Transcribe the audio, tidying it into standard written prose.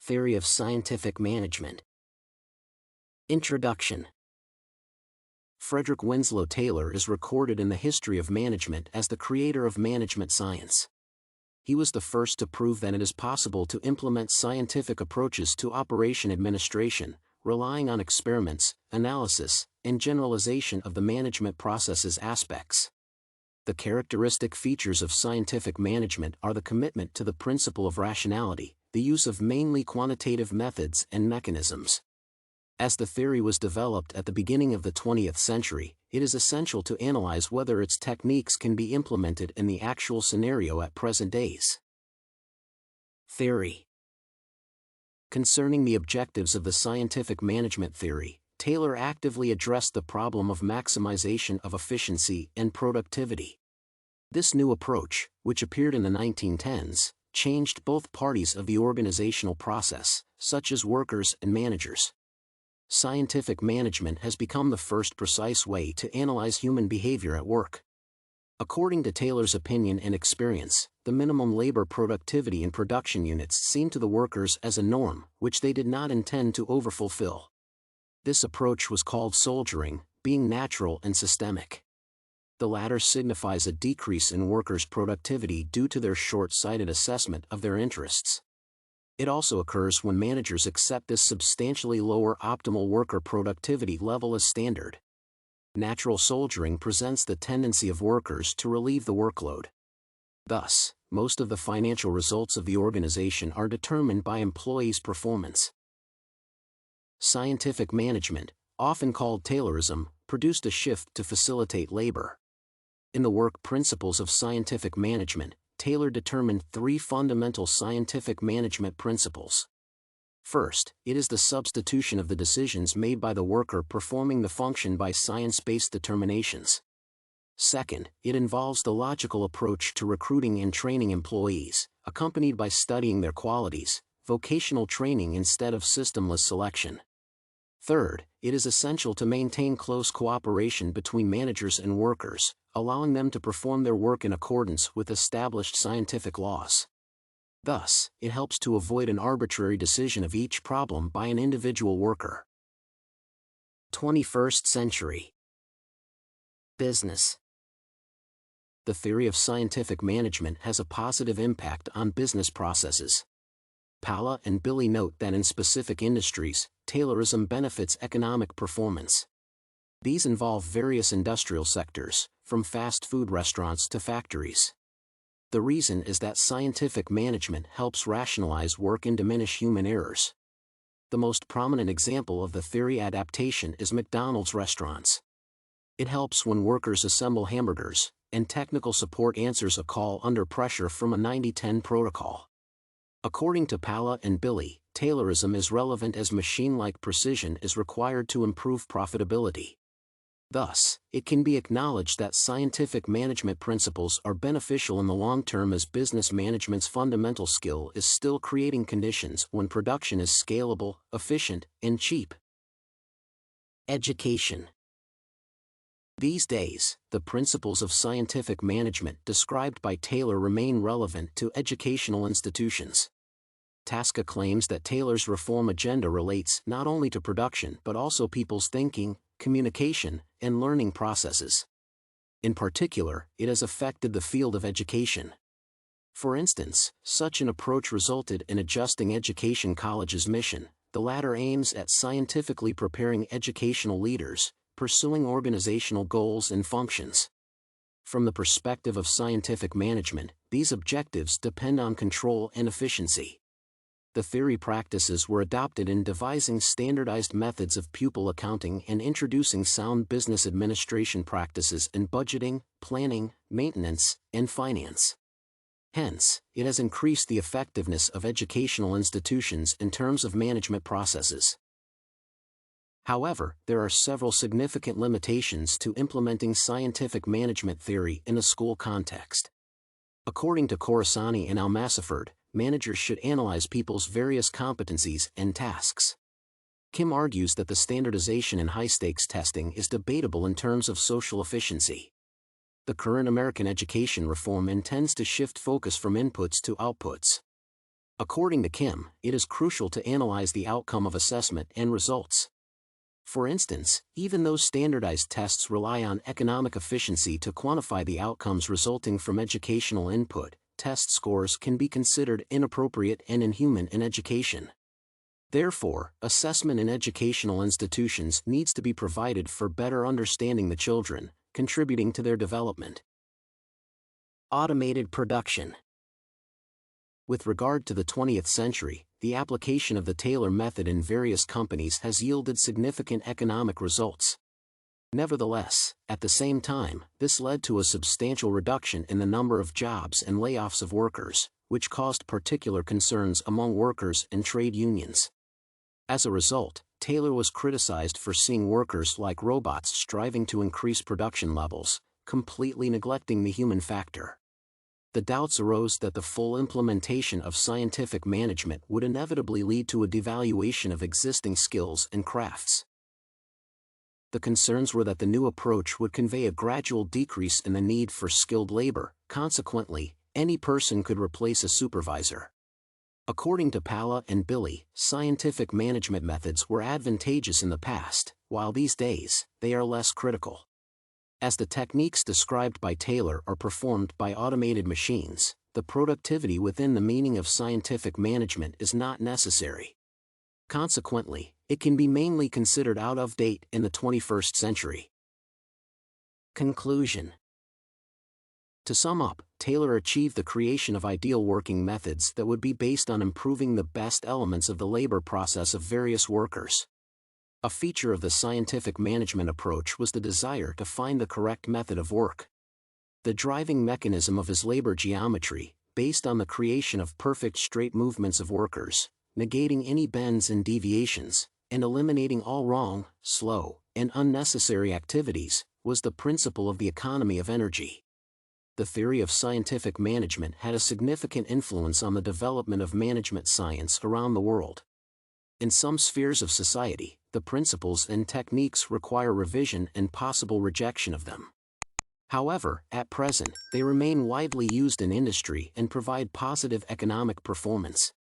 Theory of Scientific Management. Introduction. Frederick Winslow Taylor is recorded in the history of management as the creator of management science. He was the first to prove that it is possible to implement scientific approaches to operation administration, relying on experiments, analysis, and generalization of the management processes aspects. The characteristic features of scientific management are the commitment to the principle of rationality, the use of mainly quantitative methods and mechanisms. As the theory was developed at the beginning of the 20th century, it is essential to analyze whether its techniques can be implemented in the actual scenario at present days. Theory. Concerning the objectives of the scientific management theory, Taylor actively addressed the problem of maximization of efficiency and productivity. This new approach, which appeared in the 1910s, changed both parties of the organizational process, such as workers and managers. Scientific management has become the first precise way to analyze human behavior at work. According to Taylor's opinion and experience, the minimum labor productivity in production units seemed to the workers as a norm, which they did not intend to overfulfill. This approach was called soldiering, being natural and systemic. The latter signifies a decrease in workers' productivity due to their short-sighted assessment of their interests. It also occurs when managers accept this substantially lower optimal worker productivity level as standard. Natural soldiering presents the tendency of workers to relieve the workload. Thus, most of the financial results of the organization are determined by employees' performance. Scientific management, often called Taylorism, produced a shift to facilitate labor. In the work Principles of Scientific Management, Taylor determined three fundamental scientific management principles. First, it is the substitution of the decisions made by the worker performing the function by science-based determinations. Second, it involves the logical approach to recruiting and training employees, accompanied by studying their qualities, vocational training instead of systemless selection. Third, it is essential to maintain close cooperation between managers and workers, allowing them to perform their work in accordance with established scientific laws. Thus, it helps to avoid an arbitrary decision of each problem by an individual worker. 21st century. Business. The theory of scientific management has a positive impact on business processes. Palla and Billy note that in specific industries, Taylorism benefits economic performance. These involve various industrial sectors, from fast food restaurants to factories. The reason is that scientific management helps rationalize work and diminish human errors. The most prominent example of the theory adaptation is McDonald's restaurants. It helps when workers assemble hamburgers, and technical support answers a call under pressure from a 90-10 protocol. According to Palla and Billy, Taylorism is relevant as machine-like precision is required to improve profitability. Thus, it can be acknowledged that scientific management principles are beneficial in the long term as business management's fundamental skill is still creating conditions when production is scalable, efficient, and cheap. Education. These days, the principles of scientific management described by Taylor remain relevant to educational institutions. Tasca claims that Taylor's reform agenda relates not only to production but also people's thinking, communication, and learning processes. In particular, it has affected the field of education. For instance, such an approach resulted in adjusting Education College's mission. The latter aims at scientifically preparing educational leaders, pursuing organizational goals and functions. From the perspective of scientific management, these objectives depend on control and efficiency. The theory practices were adopted in devising standardized methods of pupil accounting and introducing sound business administration practices in budgeting, planning, maintenance, and finance. Hence, it has increased the effectiveness of educational institutions in terms of management processes. However, there are several significant limitations to implementing scientific management theory in a school context. According to Khorasani and Almasifard, managers should analyze people's various competencies and tasks. Kim argues that the standardization in high-stakes testing is debatable in terms of social efficiency. The current American education reform intends to shift focus from inputs to outputs. According to Kim, it is crucial to analyze the outcome of assessment and results. For instance, even though standardized tests rely on economic efficiency to quantify the outcomes resulting from educational input, test scores can be considered inappropriate and inhuman in education. Therefore, assessment in educational institutions needs to be provided for better understanding the children, contributing to their development. Automated production. With regard to the 20th century, the application of the Taylor method in various companies has yielded significant economic results. Nevertheless, at the same time, this led to a substantial reduction in the number of jobs and layoffs of workers, which caused particular concerns among workers and trade unions. As a result, Taylor was criticized for seeing workers like robots striving to increase production levels, completely neglecting the human factor. The doubts arose that the full implementation of scientific management would inevitably lead to a devaluation of existing skills and crafts. The concerns were that the new approach would convey a gradual decrease in the need for skilled labor. Consequently, any person could replace a supervisor. According to Pala and Billy, scientific management methods were advantageous in the past, while these days, they are less critical. As the techniques described by Taylor are performed by automated machines, the productivity within the meaning of scientific management is not necessary. Consequently, it can be mainly considered out of date in the 21st century. Conclusion. To sum up, Taylor achieved the creation of ideal working methods that would be based on improving the best elements of the labor process of various workers. A feature of the scientific management approach was the desire to find the correct method of work. The driving mechanism of his labor geometry, based on the creation of perfect straight movements of workers, negating any bends and deviations, and eliminating all wrong, slow, and unnecessary activities, was the principle of the economy of energy. The theory of scientific management had a significant influence on the development of management science around the world. In some spheres of society, the principles and techniques require revision and possible rejection of them. However, at present, they remain widely used in industry and provide positive economic performance.